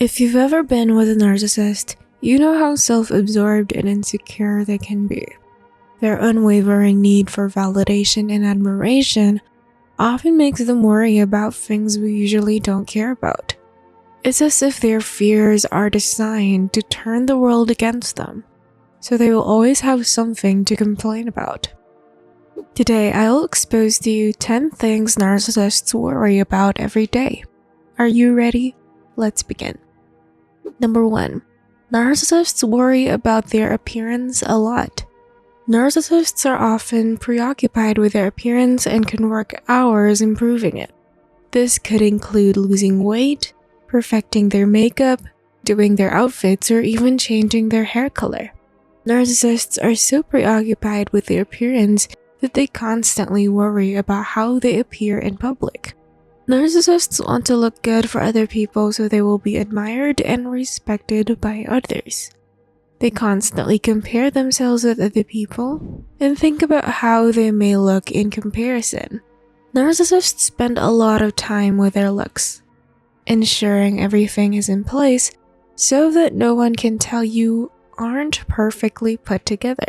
If you've ever been with a narcissist, you know how self-absorbed and insecure they can be. Their unwavering need for validation and admiration often makes them worry about things we usually don't care about. It's as if their fears are designed to turn the world against them, so they will always have something to complain about. Today, I'll expose to you 10 things narcissists worry about every day. Are you ready? Let's begin. Number 1. Narcissists worry about their appearance a lot. Narcissists are often preoccupied with their appearance and can work hours improving it. This could include losing weight, perfecting their makeup, doing their outfits, or even changing their hair color. Narcissists are so preoccupied with their appearance that they constantly worry about how they appear in public. Narcissists want to look good for other people so they will be admired and respected by others. They constantly compare themselves with other people and think about how they may look in comparison. Narcissists spend a lot of time with their looks, ensuring everything is in place so that no one can tell you aren't perfectly put together.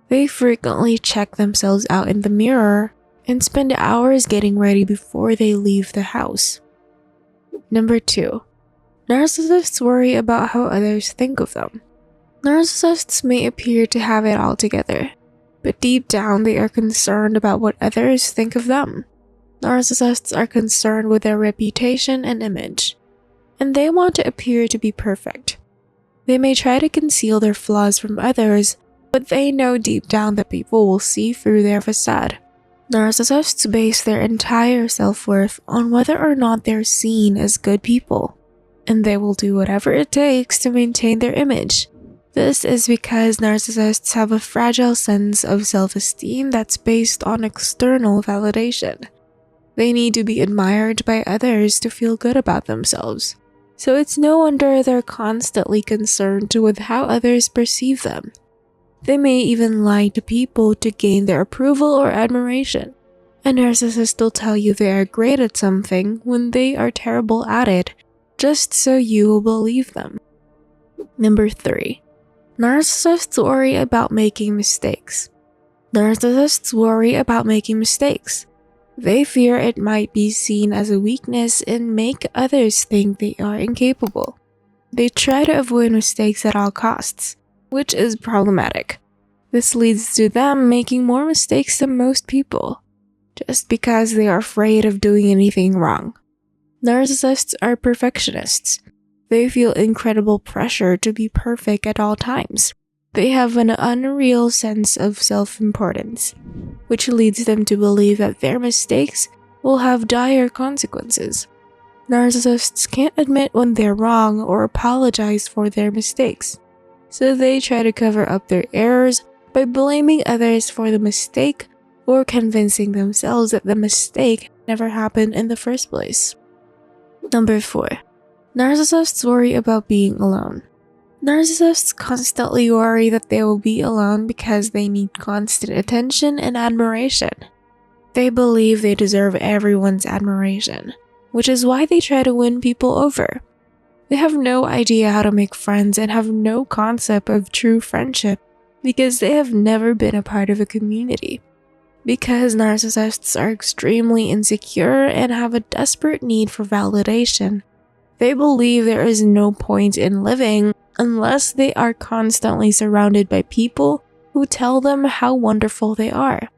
They frequently check themselves out in the mirror and spend hours getting ready before they leave the house. Number 2. Narcissists worry about how others think of them. Narcissists may appear to have it all together, but deep down they are concerned about what others think of them. Narcissists are concerned with their reputation and image, and they want to appear to be perfect. They may try to conceal their flaws from others, but they know deep down that people will see through their facade. Narcissists base their entire self-worth on whether or not they're seen as good people, and they will do whatever it takes to maintain their image. This is because narcissists have a fragile sense of self-esteem that's based on external validation. They need to be admired by others to feel good about themselves, so it's no wonder they're constantly concerned with how others perceive them. They may even lie to people to gain their approval or admiration. A narcissist will tell you they are great at something when they are terrible at it, just so you will believe them. Number 3. Narcissists worry about making mistakes. Narcissists worry about making mistakes. They fear it might be seen as a weakness and make others think they are incapable. They try to avoid mistakes at all costs, which is problematic. This leads to them making more mistakes than most people, just because they are afraid of doing anything wrong. Narcissists are perfectionists. They feel incredible pressure to be perfect at all times. They have an unreal sense of self-importance, which leads them to believe that their mistakes will have dire consequences. Narcissists can't admit when they're wrong or apologize for their mistakes, so they try to cover up their errors by blaming others for the mistake or convincing themselves that the mistake never happened in the first place. Number 4. Narcissists worry about being alone. Narcissists constantly worry that they will be alone because they need constant attention and admiration. They believe they deserve everyone's admiration, which is why they try to win people over. They have no idea how to make friends and have no concept of true friendship because they have never been a part of a community. Because narcissists are extremely insecure and have a desperate need for validation, they believe there is no point in living unless they are constantly surrounded by people who tell them how wonderful they are.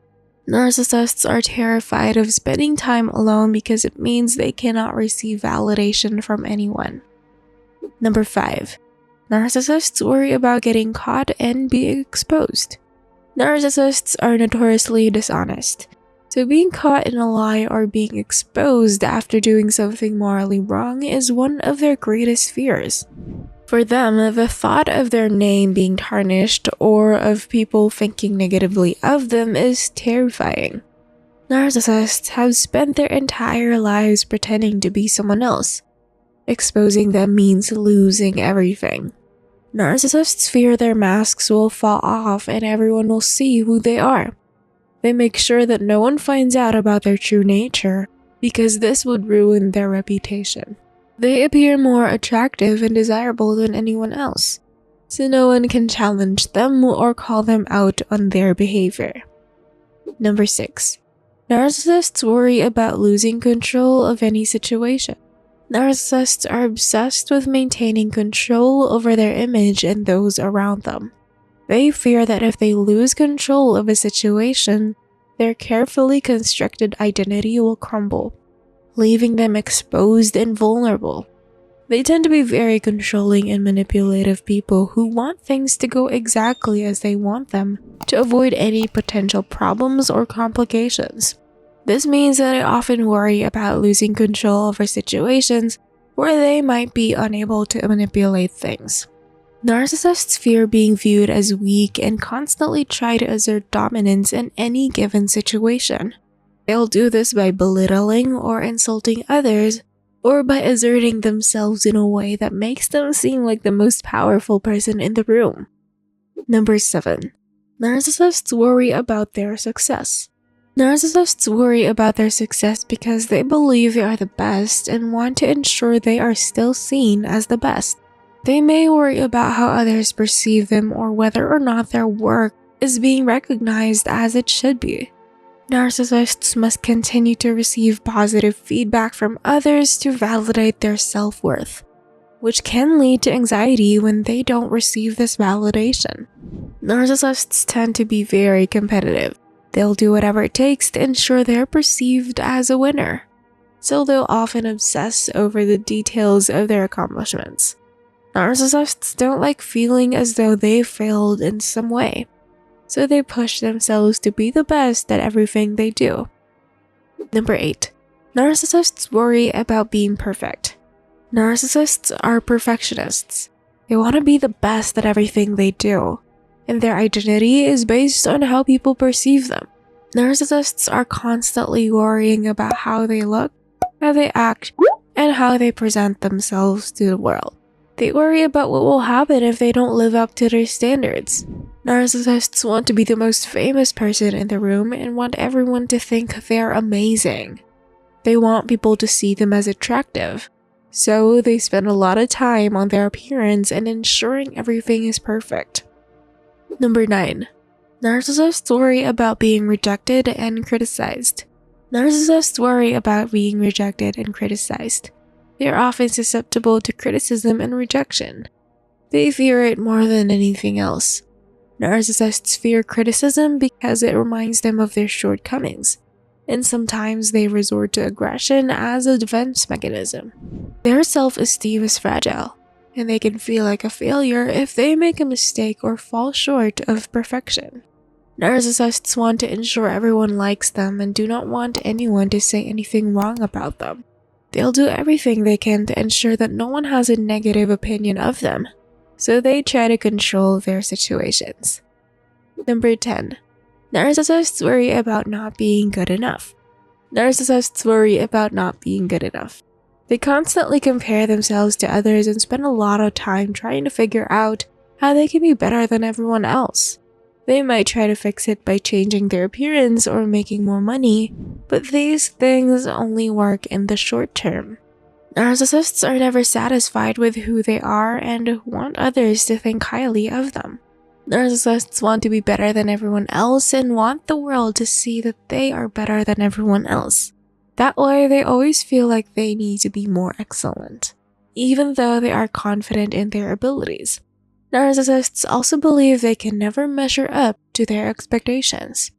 Narcissists are terrified of spending time alone because it means they cannot receive validation from anyone. Number 5. Narcissists worry about getting caught and being exposed. Narcissists are notoriously dishonest, so being caught in a lie or being exposed after doing something morally wrong is one of their greatest fears. For them, the thought of their name being tarnished or of people thinking negatively of them is terrifying. Narcissists have spent their entire lives pretending to be someone else. Exposing them means losing everything. Narcissists fear their masks will fall off and everyone will see who they are. They make sure that no one finds out about their true nature because this would ruin their reputation. They appear more attractive and desirable than anyone else, so no one can challenge them or call them out on their behavior. Number 6. Narcissists worry about losing control of any situation. Narcissists are obsessed with maintaining control over their image and those around them. They fear that if they lose control of a situation, their carefully constructed identity will crumble, leaving them exposed and vulnerable. They tend to be very controlling and manipulative people who want things to go exactly as they want them to avoid any potential problems or complications. This means that they often worry about losing control over situations where they might be unable to manipulate things. Narcissists fear being viewed as weak and constantly try to assert dominance in any given situation. They'll do this by belittling or insulting others, or by asserting themselves in a way that makes them seem like the most powerful person in the room. Number 7. Narcissists worry about their success. Narcissists worry about their success because they believe they are the best and want to ensure they are still seen as the best. They may worry about how others perceive them or whether or not their work is being recognized as it should be. Narcissists must continue to receive positive feedback from others to validate their self-worth, which can lead to anxiety when they don't receive this validation. Narcissists tend to be very competitive. They'll do whatever it takes to ensure they're perceived as a winner, so they'll often obsess over the details of their accomplishments. Narcissists don't like feeling as though they failed in some way, so they push themselves to be the best at everything they do. Number 8. Narcissists worry about being perfect. Narcissists are perfectionists. They want to be the best at everything they do, and their identity is based on how people perceive them. Narcissists are constantly worrying about how they look, how they act, and how they present themselves to the world. They worry about what will happen if they don't live up to their standards. Narcissists want to be the most famous person in the room and want everyone to think they're amazing. They want people to see them as attractive, so they spend a lot of time on their appearance and ensuring everything is perfect. Number 9. Narcissists worry about being rejected and criticized. Narcissists worry about being rejected and criticized. They are often susceptible to criticism and rejection. They fear it more than anything else. Narcissists fear criticism because it reminds them of their shortcomings, and sometimes they resort to aggression as a defense mechanism. Their self-esteem is fragile, and they can feel like a failure if they make a mistake or fall short of perfection. Narcissists want to ensure everyone likes them and do not want anyone to say anything wrong about them. They'll do everything they can to ensure that no one has a negative opinion of them, so they try to control their situations. Number 10. Narcissists worry about not being good enough. Narcissists worry about not being good enough. They constantly compare themselves to others and spend a lot of time trying to figure out how they can be better than everyone else. They might try to fix it by changing their appearance or making more money, but these things only work in the short term. Narcissists are never satisfied with who they are and want others to think highly of them. Narcissists want to be better than everyone else and want the world to see that they are better than everyone else. That way, they always feel like they need to be more excellent, even though they are confident in their abilities. Narcissists also believe they can never measure up to their expectations.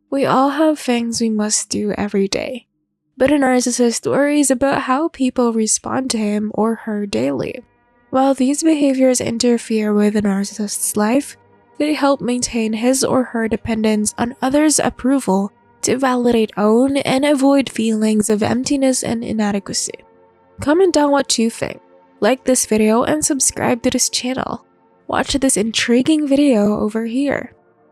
We all have things we must do every day, but a narcissist worries about how people respond to him or her daily. While these behaviors interfere with a narcissist's life, they help maintain his or her dependence on others' approval to validate own and avoid feelings of emptiness and inadequacy. Comment down what you think, like this video, and subscribe to this channel. Watch this intriguing video over here.